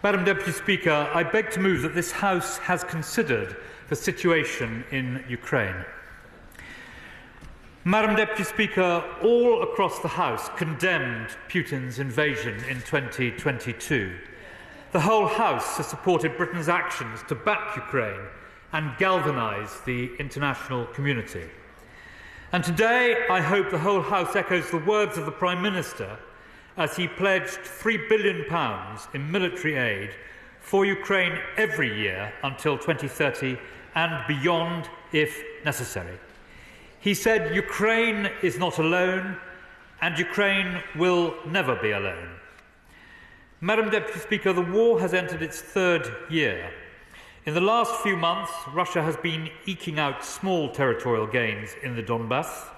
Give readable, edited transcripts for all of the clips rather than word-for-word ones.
Madam Deputy Speaker, I beg to move that this House has considered the situation in Ukraine. Madam Deputy Speaker, all across the House condemned Putin's invasion in 2022. The whole House has supported Britain's actions to back Ukraine and galvanise the international community. And today, I hope the whole House echoes the words of the Prime Minister as he pledged £3 billion in military aid for Ukraine every year until 2030 and beyond if necessary. He said Ukraine is not alone and Ukraine will never be alone. Madam Deputy Speaker, the war has entered its third year. In the last few months, Russia has been eking out small territorial gains in the Donbass.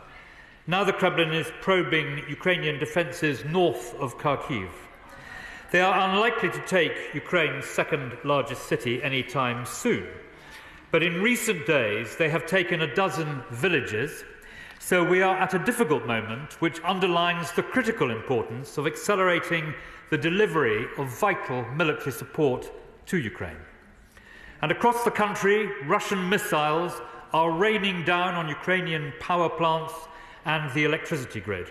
Now the Kremlin is probing Ukrainian defences north of Kharkiv. They are unlikely to take Ukraine's second largest city anytime soon. But in recent days, they have taken a dozen villages, so we are at a difficult moment which underlines the critical importance of accelerating the delivery of vital military support to Ukraine. And across the country, Russian missiles are raining down on Ukrainian power plants and the electricity grid.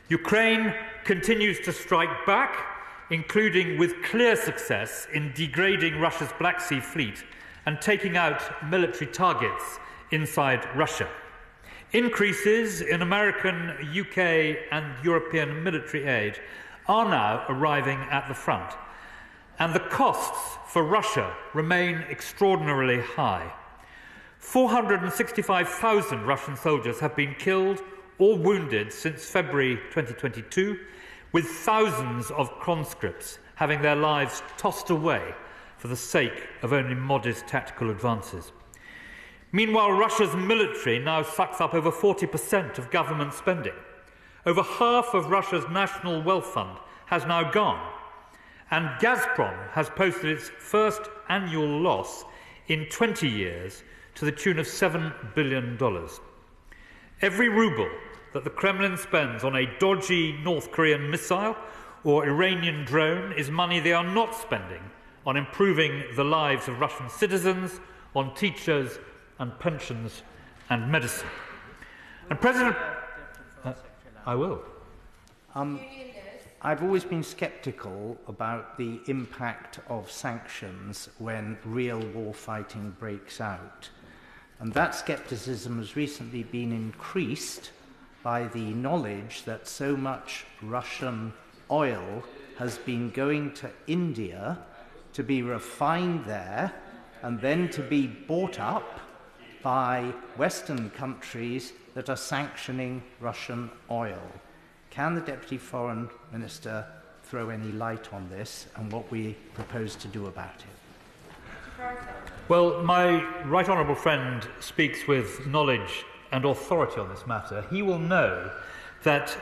Ukraine continues to strike back, including with clear success in degrading Russia's Black Sea Fleet and taking out military targets inside Russia. Increases in American, UK and European military aid are now arriving at the front, and the costs for Russia remain extraordinarily high. 465,000 Russian soldiers have been killed or wounded since February 2022, with thousands of conscripts having their lives tossed away for the sake of only modest tactical advances. Meanwhile, Russia's military now sucks up over 40% of government spending. Over half of Russia's national wealth fund has now gone, and Gazprom has posted its first annual loss in 20 years to the tune of $7 billion. Every ruble that the Kremlin spends on a dodgy North Korean missile or Iranian drone is money they are not spending on improving the lives of Russian citizens, on teachers and pensions and medicine. And President... I will. I've always been sceptical about the impact of sanctions when real war fighting breaks out. And that scepticism has recently been increased by the knowledge that so much Russian oil has been going to India to be refined there and then to be bought up by Western countries that are sanctioning Russian oil. Can the Deputy Foreign Minister throw any light on this and what we propose to do about it? Well, my right honourable friend speaks with knowledge and authority on this matter. He will know that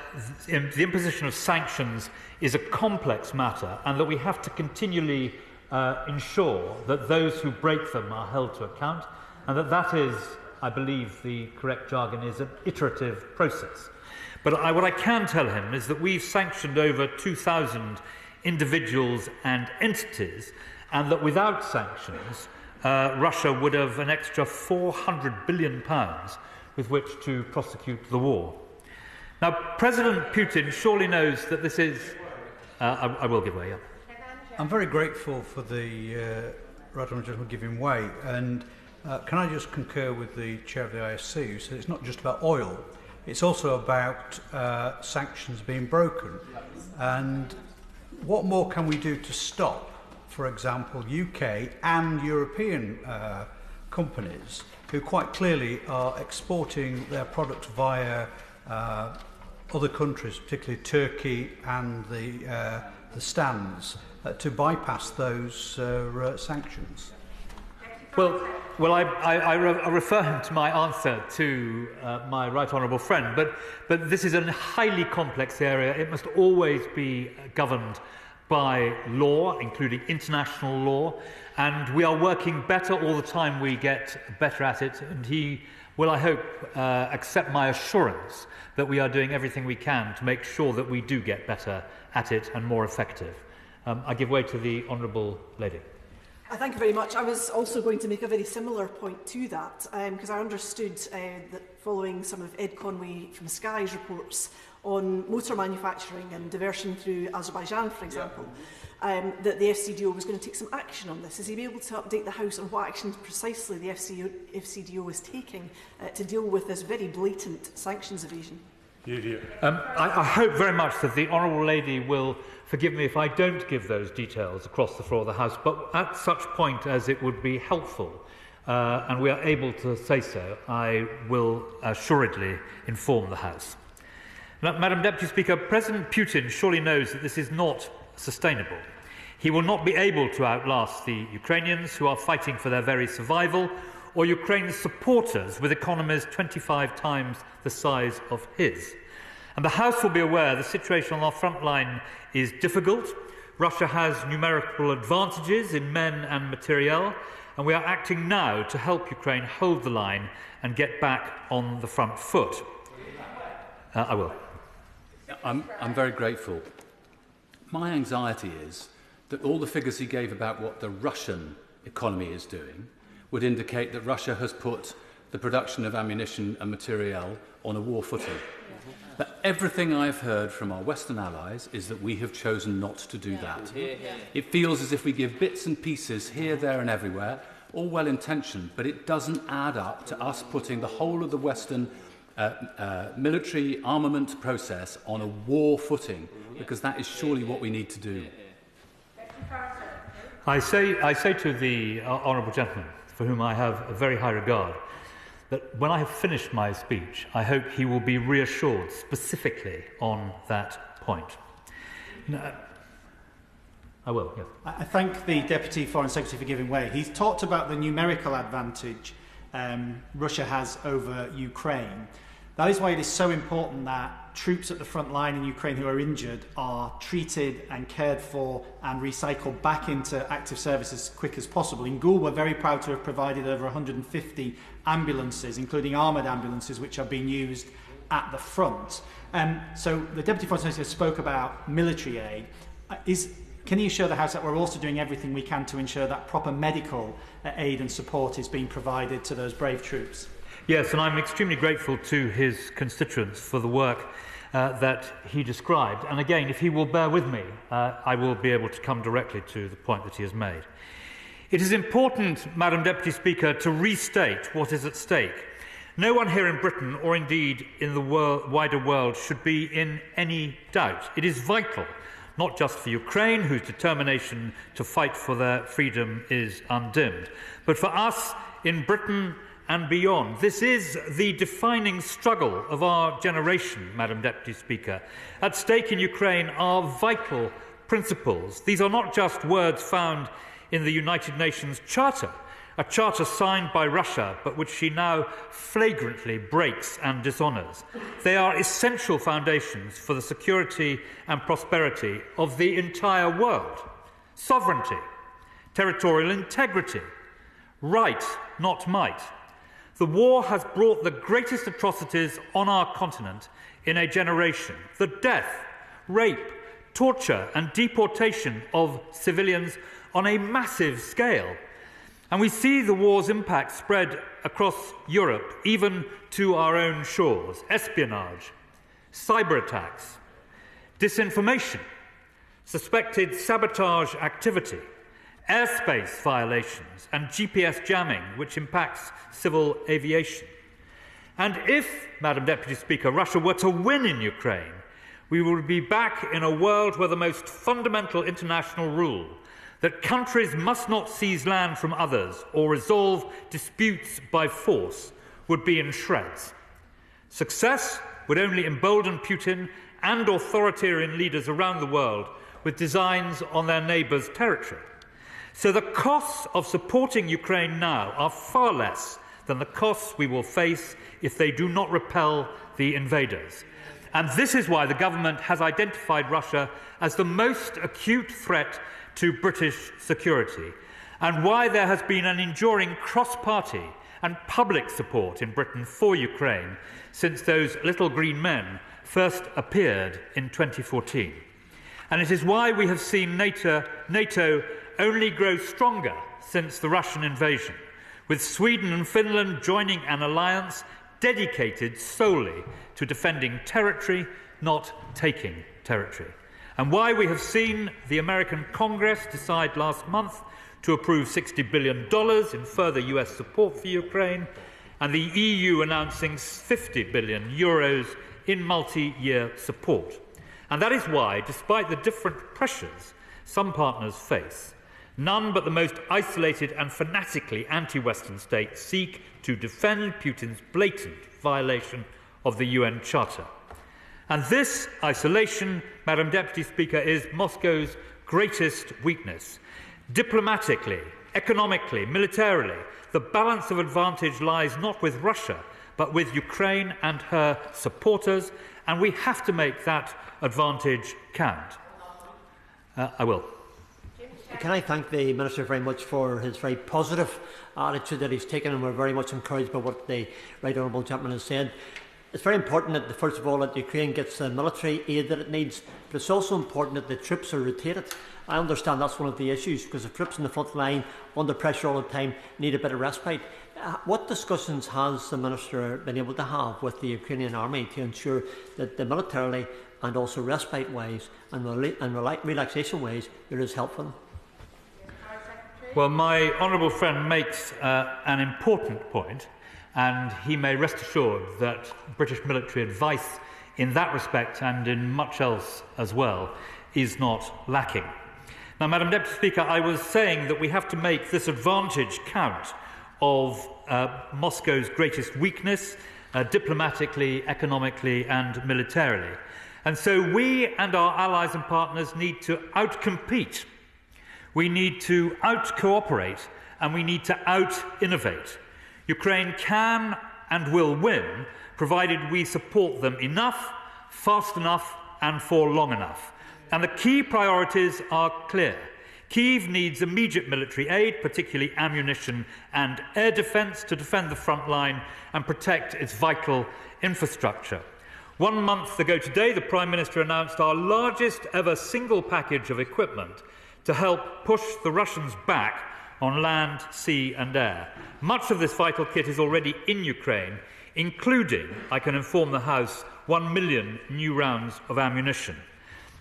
the imposition of sanctions is a complex matter and that we have to continually ensure that those who break them are held to account, and that is, I believe the correct jargon is, an iterative process. But what I can tell him is that we've sanctioned over 2,000 individuals and entities, and that without sanctions, Russia would have an extra £400 billion with which to prosecute the war. Now, President Putin surely knows that this is... I will give way, yeah. I'm very grateful for the right honourable gentleman giving way, and can I just concur with the chair of the ISC who said it's not just about oil, it's also about sanctions being broken. And what more can we do to stop, for example, UK and European companies who quite clearly are exporting their products via other countries, particularly Turkey and the stands, to bypass those sanctions? Well, I refer him to my answer to my right honourable friend, but this is a highly complex area. It must always be governed by law, including international law, and we are working better all the time. We get better at it, and he will, I hope, accept my assurance that we are doing everything we can to make sure that we do get better at it and more effective. I give way to the Honourable Lady. Thank you very much. I was also going to make a very similar point to that, because I understood that following some of Ed Conway from Sky's reports on motor manufacturing and diversion through Azerbaijan, for example, that the FCDO was going to take some action on this. Is he able to update the House on what action precisely the FCDO is taking to deal with this very blatant sanctions evasion? I hope very much that the Honourable Lady will forgive me if I don't give those details across the floor of the House, but at such point as it would be helpful and we are able to say so, I will assuredly inform the House. Now, Madam Deputy Speaker, President Putin surely knows that this is not sustainable. He will not be able to outlast the Ukrainians who are fighting for their very survival, or Ukraine's supporters with economies 25 times the size of his. And the House will be aware the situation on our front line is difficult. Russia has numerical advantages in men and materiel, and we are acting now to help Ukraine hold the line and get back on the front foot. I will. I'm very grateful. My anxiety is that all the figures he gave about what the Russian economy is doing would indicate that Russia has put the production of ammunition and materiel on a war footing. But everything I've heard from our Western allies is that we have chosen not to do that. It feels as if we give bits and pieces here, there and everywhere, all well-intentioned, but it doesn't add up to us putting the whole of the Western military armament process on a war footing, because that is surely what we need to do. I say to the honourable gentleman, for whom I have a very high regard, that when I have finished my speech, I hope he will be reassured specifically on that point. I will, yes. I thank the Deputy Foreign Secretary for giving way. He's talked about the numerical advantage Russia has over Ukraine. That is why it is so important that troops at the front line in Ukraine who are injured are treated and cared for and recycled back into active service as quick as possible. In Gul, we're very proud to have provided over 150 ambulances, including armoured ambulances, which are being used at the front. So the Deputy Foreign Secretary spoke about military aid. Can you assure the House that we're also doing everything we can to ensure that proper medical aid and support is being provided to those brave troops? Yes, and I'm extremely grateful to his constituents for the work that he described. And again, if he will bear with me, I will be able to come directly to the point that he has made. It is important, Madam Deputy Speaker, to restate what is at stake. No one here in Britain, or indeed in the wider world, should be in any doubt. It is vital, not just for Ukraine, whose determination to fight for their freedom is undimmed, but for us in Britain and beyond. This is the defining struggle of our generation, Madam Deputy Speaker. At stake in Ukraine are vital principles. These are not just words found in the United Nations Charter, a charter signed by Russia, but which she now flagrantly breaks and dishonours. They are essential foundations for the security and prosperity of the entire world. Sovereignty, territorial integrity, right, not might. The war has brought the greatest atrocities on our continent in a generation. The death, rape, torture and deportation of civilians on a massive scale. And we see the war's impact spread across Europe, even to our own shores. Espionage, cyber attacks, disinformation, suspected sabotage activity, airspace violations and GPS jamming, which impacts civil aviation. And if, Madam Deputy Speaker, Russia were to win in Ukraine, we will be back in a world where the most fundamental international rule, that countries must not seize land from others or resolve disputes by force, would be in shreds. Success would only embolden Putin and authoritarian leaders around the world with designs on their neighbours' territory. So the costs of supporting Ukraine now are far less than the costs we will face if they do not repel the invaders. And this is why the government has identified Russia as the most acute threat to British security, and why there has been an enduring cross-party and public support in Britain for Ukraine since those little green men first appeared in 2014. And it is why we have seen NATO only grow stronger since the Russian invasion, with Sweden and Finland joining an alliance dedicated solely to defending territory, not taking territory. And why we have seen the American Congress decide last month to approve $60 billion in further US support for Ukraine, and the EU announcing €50 billion in multi-year support. And that is why, despite the different pressures some partners face, none but the most isolated and fanatically anti-Western states seek to defend Putin's blatant violation of the UN Charter. And this isolation, Madam Deputy Speaker, is Moscow's greatest weakness. Diplomatically, economically, militarily, the balance of advantage lies not with Russia, but with Ukraine and her supporters, and we have to make that advantage count. I will. Can I thank the Minister very much for his very positive attitude that he's taken, and we're very much encouraged by what the Right Honourable Gentleman has said. It's very important that, first of all, that Ukraine gets the military aid that it needs, but it's also important that the troops are rotated. I understand that's one of the issues, because the troops in the front line, under pressure all the time, need a bit of respite. What discussions has the Minister been able to have with the Ukrainian army to ensure that the militarily and also respite-wise and relaxation-wise there is help for them? Well, my honourable friend makes an important point, and he may rest assured that British military advice in that respect and in much else as well is not lacking. Now, Madam Deputy Speaker, I was saying that we have to make this advantage count of Moscow's greatest weakness, diplomatically, economically and militarily. And so we and our allies and partners need to outcompete. We need to out-cooperate, and we need to out-innovate. Ukraine can and will win, provided we support them enough, fast enough, and for long enough. And the key priorities are clear. Kyiv needs immediate military aid, particularly ammunition and air defence, to defend the front line and protect its vital infrastructure. 1 month ago today, the Prime Minister announced our largest ever single package of equipment to help push the Russians back on land, sea and air. Much of this vital kit is already in Ukraine, including, I can inform the House, 1 million new rounds of ammunition.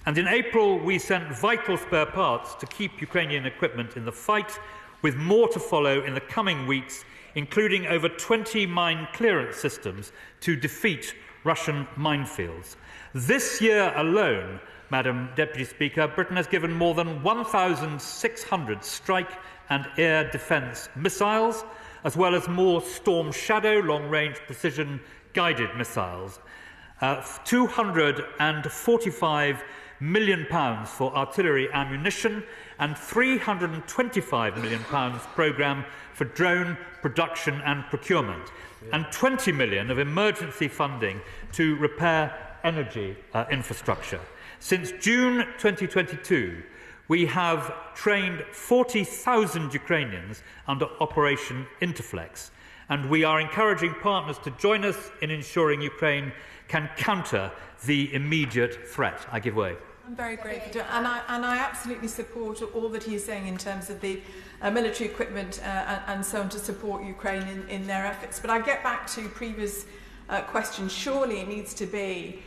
And in April, we sent vital spare parts to keep Ukrainian equipment in the fight, with more to follow in the coming weeks, including over 20 mine clearance systems to defeat Russian minefields. This year alone, Madam Deputy Speaker, Britain has given more than 1,600 strike and air defence missiles, as well as more Storm Shadow long-range precision-guided missiles, £245 million for artillery ammunition, and £325 million programme for drone production and procurement, and £20 million of emergency funding to repair energy infrastructure. Since June 2022, we have trained 40,000 Ukrainians under Operation Interflex, and we are encouraging partners to join us in ensuring Ukraine can counter the immediate threat. I give way. I'm very grateful, and I absolutely support all that he is saying in terms of the military equipment and so on to support Ukraine in their efforts. But I get back to previous questions. Surely it needs to be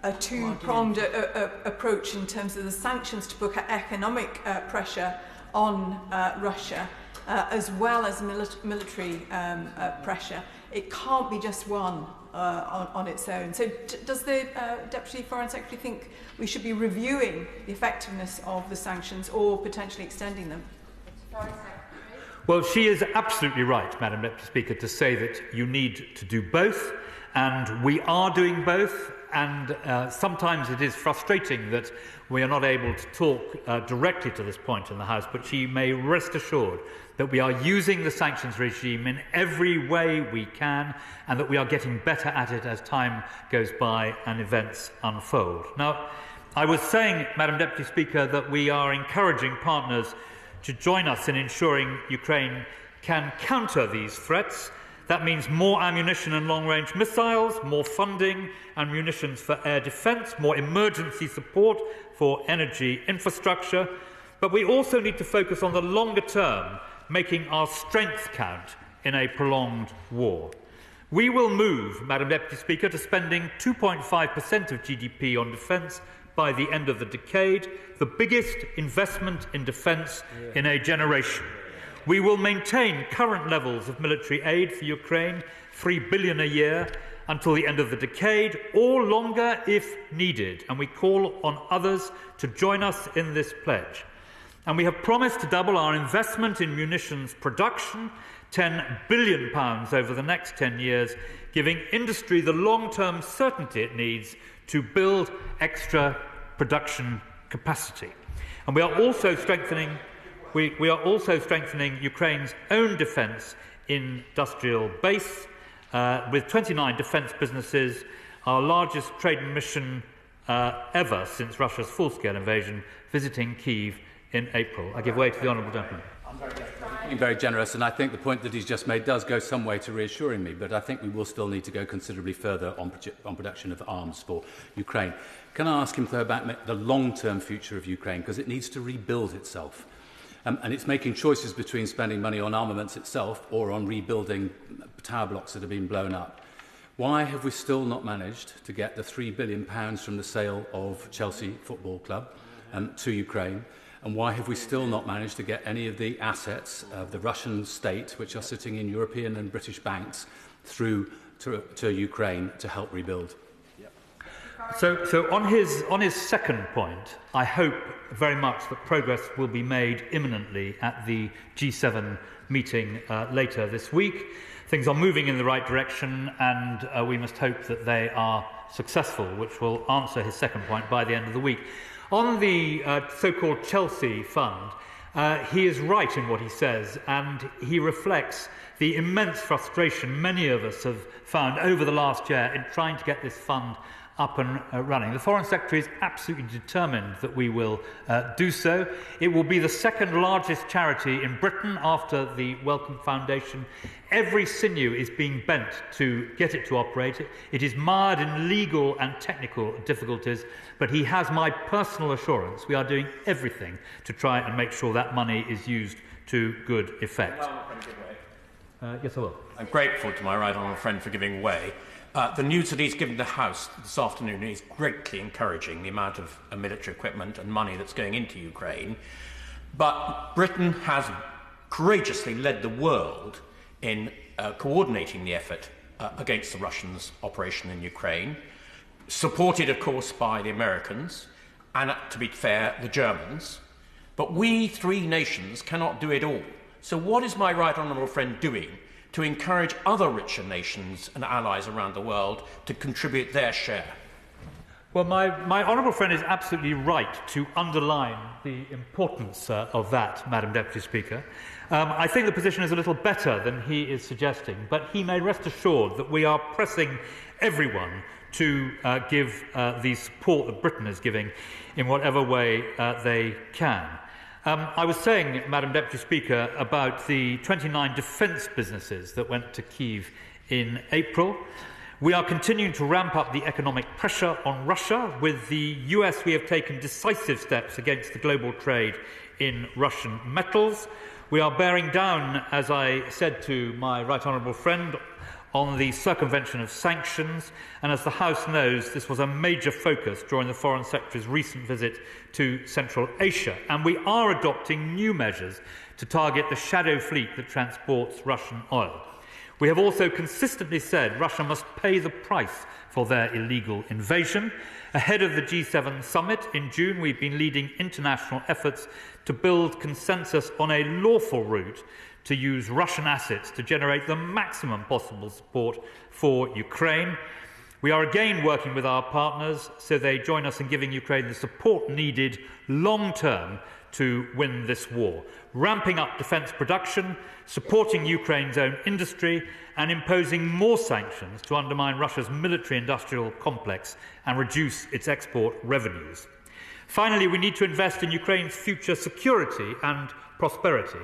a two-pronged approach in terms of the sanctions to put economic pressure on Russia, as well as military pressure. It can't be just one on its own. So does the Deputy Foreign Secretary think we should be reviewing the effectiveness of the sanctions or potentially extending them? Well, she is absolutely right, Madam Deputy Speaker, to say that you need to do both, and we are doing both. And sometimes it is frustrating that we are not able to talk directly to this point in the House, but she may rest assured that we are using the sanctions regime in every way we can, and that we are getting better at it as time goes by and events unfold. Now, I was saying, Madam Deputy Speaker, that we are encouraging partners to join us in ensuring Ukraine can counter these threats. That means more ammunition and long-range missiles, more funding and munitions for air defence, more emergency support for energy infrastructure. But we also need to focus on the longer term, making our strength count in a prolonged war. We will move, Madam Deputy Speaker, to spending 2.5% of GDP on defence by the end of the decade, the biggest investment in defence in a generation. We will maintain current levels of military aid for Ukraine, $3 billion a year, until the end of the decade, or longer if needed, and we call on others to join us in this pledge. And we have promised to double our investment in munitions production, £10 billion over the next 10 years, giving industry the long-term certainty it needs to build extra production capacity. And we are also strengthening Ukraine's own defence industrial base, with 29 defence businesses, our largest trade mission ever since Russia's full-scale invasion, visiting Kyiv in April. I give way to the honourable gentleman. Being very generous, and I think the point that he's just made does go some way to reassuring me, but I think we will still need to go considerably further on production of arms for Ukraine. Can I ask him, though, about the long-term future of Ukraine, because it needs to rebuild itself? And it's making choices between spending money on armaments itself or on rebuilding tower blocks that have been blown up. Why have we still not managed to get the £3 billion from the sale of Chelsea Football Club to Ukraine? And why have we still not managed to get any of the assets of the Russian state, which are sitting in European and British banks, through to Ukraine to help rebuild? So on his second point, I hope very much that progress will be made imminently at the G7 meeting later this week. Things are moving in the right direction, and we must hope that they are successful, which will answer his second point by the end of the week. On the so-called Chelsea fund, he is right in what he says, and he reflects the immense frustration many of us have found over the last year in trying to get this fund up and running. The Foreign Secretary is absolutely determined that we will do so. It will be the second largest charity in Britain after the Wellcome Foundation. Every sinew is being bent to get it to operate. It is mired in legal and technical difficulties, but he has my personal assurance we are doing everything to try and make sure that money is used to good effect. Yes, I will. I'm grateful to my right honourable friend for giving way. The news that he's given the House this afternoon is greatly encouraging, the amount of military equipment and money that's going into Ukraine. But Britain has courageously led the world in coordinating the effort against the Russians' operation in Ukraine, supported, of course, by the Americans and, to be fair, the Germans. But we three nations cannot do it all. So what is my right honourable friend doing to encourage other richer nations and allies around the world to contribute their share? Well, my honourable friend is absolutely right to underline the importance of that, Madam Deputy Speaker. I think the position is a little better than he is suggesting, but he may rest assured that we are pressing everyone to give the support that Britain is giving in whatever way they can. I was saying, Madam Deputy Speaker, about the 29 defence businesses that went to Kyiv in April. We are continuing to ramp up the economic pressure on Russia. With the US, we have taken decisive steps against the global trade in Russian metals. We are bearing down, as I said to my right honourable friend, on the circumvention of sanctions, and as the House knows, this was a major focus during the Foreign Secretary's recent visit to Central Asia, and we are adopting new measures to target the shadow fleet that transports Russian oil. We have also consistently said Russia must pay the price for their illegal invasion. Ahead of the G7 summit in June, we've been leading international efforts to build consensus on a lawful route to use Russian assets to generate the maximum possible support for Ukraine. We are again working with our partners so they join us in giving Ukraine the support needed long-term to win this war, ramping up defence production, supporting Ukraine's own industry, and imposing more sanctions to undermine Russia's military-industrial complex and reduce its export revenues. Finally, we need to invest in Ukraine's future security and prosperity.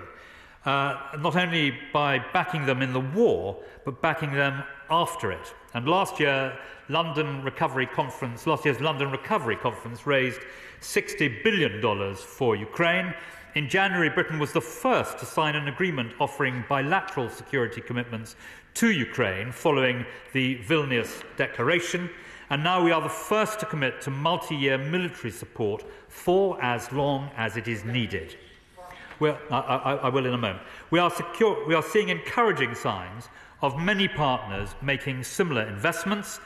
not only by backing them in the war, but backing them after it. And last year's London Recovery Conference raised $60 billion for Ukraine. In January, Britain was the first to sign an agreement offering bilateral security commitments to Ukraine following the Vilnius Declaration. And now we are the first to commit to multi-year military support for as long as it is needed. I will in a moment. We are seeing encouraging signs of many partners making similar investments.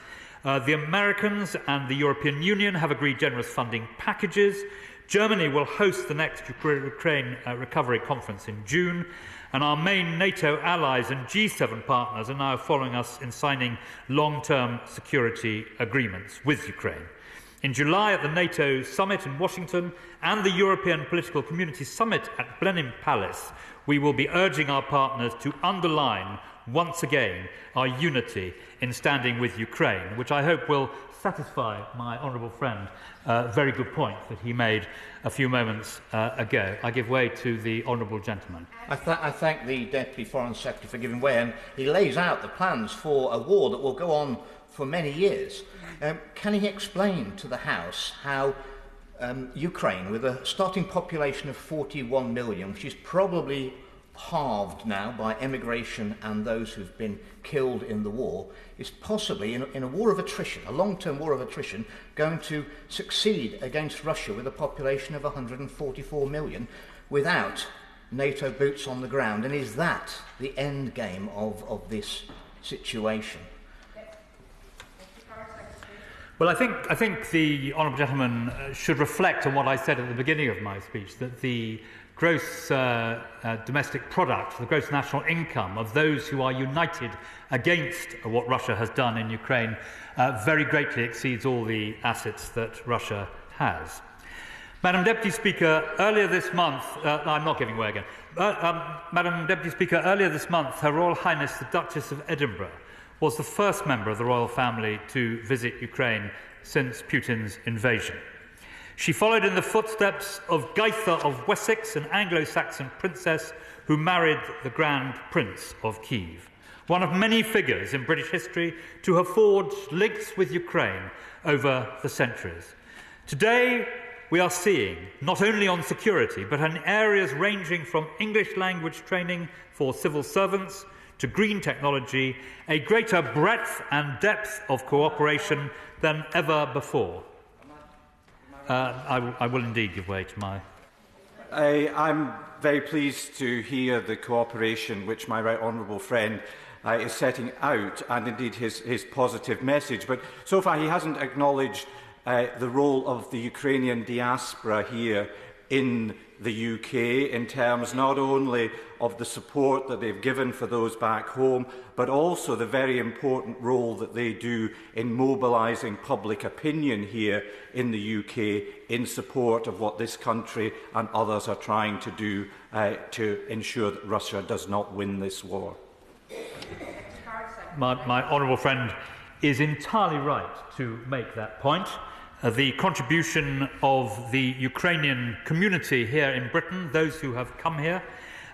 The Americans and the European Union have agreed generous funding packages. Germany will host the next Ukraine Recovery Conference in June, and our main NATO allies and G7 partners are now following us in signing long-term security agreements with Ukraine. In July at the NATO summit in Washington and the European Political Community Summit at Blenheim Palace, we will be urging our partners to underline once again our unity in standing with Ukraine, which I hope will satisfy my honourable friend very good point that he made a few moments ago. I give way to the honourable gentleman. I thank the Deputy Foreign Secretary for giving way, and he lays out the plans for a war that will go on for many years. Can he explain to the House how Ukraine, with a starting population of 41 million, which is probably halved now by emigration and those who've been killed in the war, is possibly, in a war of attrition, a long-term war of attrition, going to succeed against Russia with a population of 144 million without NATO boots on the ground? And is that the end game of this situation? Well, I think the honourable gentleman should reflect on what I said at the beginning of my speech, that the gross domestic product, the gross national income of those who are united against what Russia has done in Ukraine very greatly exceeds all the assets that Russia has. Madam Deputy Speaker, earlier this month, I'm not giving way again. Madam Deputy Speaker, earlier this month, Her Royal Highness the Duchess of Edinburgh was the first member of the royal family to visit Ukraine since Putin's invasion. She followed in the footsteps of Gaitha of Wessex, an Anglo-Saxon princess who married the Grand Prince of Kyiv, one of many figures in British history to have forged links with Ukraine over the centuries. Today, we are seeing, not only on security, but in areas ranging from English language training for civil servants to green technology, a greater breadth and depth of cooperation than ever before. I will indeed give way to my... I'm very pleased to hear the cooperation which my right honourable friend is setting out, and indeed his positive message. But so far he hasn't acknowledged the role of the Ukrainian diaspora here in the UK in terms not only of the support that they've given for those back home, but also the very important role that they do in mobilising public opinion here in the UK in support of what this country and others are trying to do to ensure that Russia does not win this war. My honourable friend is entirely right to make that point. The contribution of the Ukrainian community here in Britain, those who have come here,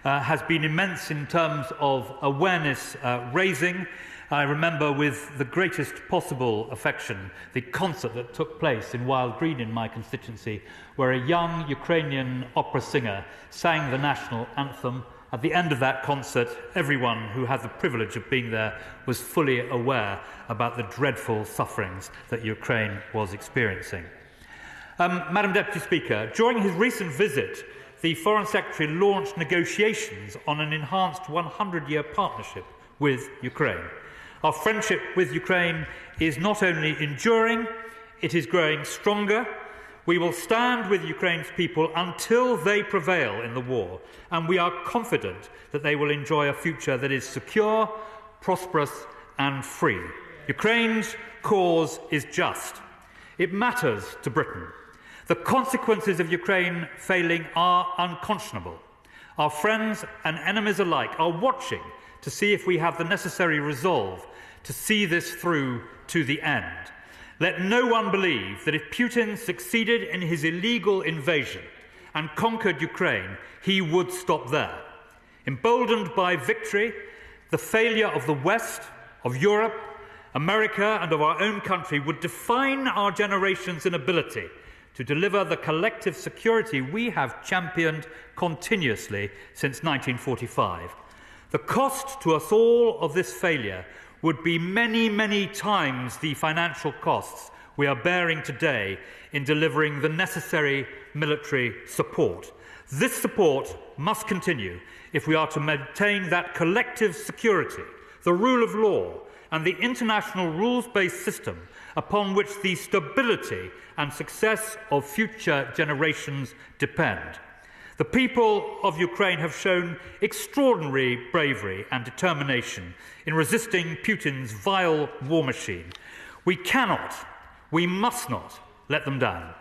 has been immense in terms of awareness raising. I remember with the greatest possible affection the concert that took place in Wild Green in my constituency, where a young Ukrainian opera singer sang the national anthem. At the end of that concert, everyone who had the privilege of being there was fully aware about the dreadful sufferings that Ukraine was experiencing. Madam Deputy Speaker, during his recent visit, the Foreign Secretary launched negotiations on an enhanced 100-year partnership with Ukraine. Our friendship with Ukraine is not only enduring, it is growing stronger. We will stand with Ukraine's people until they prevail in the war, and we are confident that they will enjoy a future that is secure, prosperous and free. Ukraine's cause is just. It matters to Britain. The consequences of Ukraine failing are unconscionable. Our friends and enemies alike are watching to see if we have the necessary resolve to see this through to the end. Let no one believe that if Putin succeeded in his illegal invasion and conquered Ukraine, he would stop there. Emboldened by victory, the failure of the West, of Europe, America and of our own country would define our generation's inability to deliver the collective security we have championed continuously since 1945. The cost to us all of this failure would be many, many times the financial costs we are bearing today in delivering the necessary military support. This support must continue if we are to maintain that collective security, the rule of law, and the international rules-based system upon which the stability and success of future generations depend. The people of Ukraine have shown extraordinary bravery and determination in resisting Putin's vile war machine. We cannot, we must not let them down.